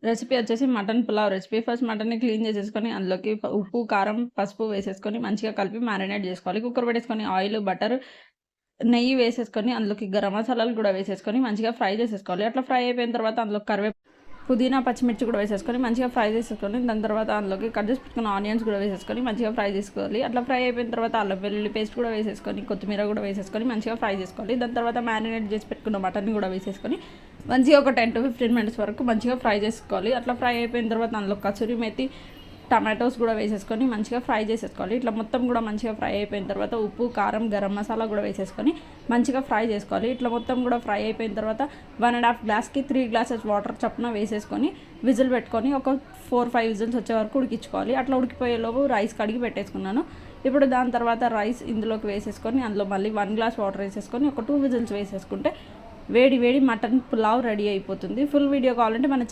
Recipe వచ్చేసి mutton pulao recipe. First మటన్‌ని clean చేసేసుకొని అందులోకి ఉప్పు, కారం, పసుపు వేసేసుకొని మంచిగా కలిపి మ్యారినేట్ చేసుకోవాలి. కుక్కర్ పెట్టేసుకొని ఆయిల్, బటర్, నెయ్యి వేసేసుకొని అందులోకి గరం మసాలాలు కూడా వేసేసుకొని మంచిగా ఫ్రై చేసేసుకోవాలి. అట్లా ఫ్రై అయిపోయిన తర్వాత అందులో పుదీనా, పచ్చిమిర్చి కూడా వేసేసుకొని మంచిగా ఫ్రై చేసేసుకొని దాని తర్వాత అందులోకి కట్ చేసి పెట్టుకున్న ఆనియన్స్ కూడా వేసేసుకొని మంచిగా ఫ్రై చేసుకోవాలి. అట్లా ఫ్రై అయిపోయిన తర్వాత అల్లం వెల్లుల్లి పేస్ట్ కూడా వేసేసుకొని కొత్తిమీర కూడా వేసేసుకొని మంచిగా ఫ్రై చేసుకోవాలి. దాని తర్వాత మ్యారినేట్ చేసి పెట్టుకున్న మటన్ కూడా వేసేసుకొని మంచిగా ఒక 10 to 15 minutes వరకు మంచిగా ఫ్రై చేసుకోవాలి. అట్లా ఫ్రై అయిపోయిన తర్వాత అందులో కసూరి మేతి, టమాటోస్ కూడా వేసేసుకొని మంచిగా ఫ్రై చేసేసుకోవాలి. ఇట్లా మొత్తం కూడా మంచిగా ఫ్రై అయిపోయిన తర్వాత ఉప్పు, కారం, గరం మసాలా కూడా వేసేసుకొని మంచిగా ఫ్రై చేసుకోవాలి. ఇట్లా మొత్తం కూడా ఫ్రై అయిపోయిన తర్వాత 1.5 గ్లాస్కి 3 glasses వాటర్ చప్పున వేసేసుకొని విజిల్ పెట్టుకొని ఒక 4-5 విజిల్స్ వచ్చే వరకు ఉడికించుకోవాలి. అట్లా ఉడికిపోయేలోపు రైస్ కడిగి పెట్టేసుకున్నాను. ఇప్పుడు దాని తర్వాత రైస్ ఇందులోకి వేసేసుకొని అందులో మళ్ళీ 1 glass వాటర్ వేసేసుకొని ఒక 2 విజిల్స్ వేసేసుకుంటే వేడి వేడి మటన్ పులావ్ రెడీ అయిపోతుంది. ఫుల్ వీడియో కావాలంటే మన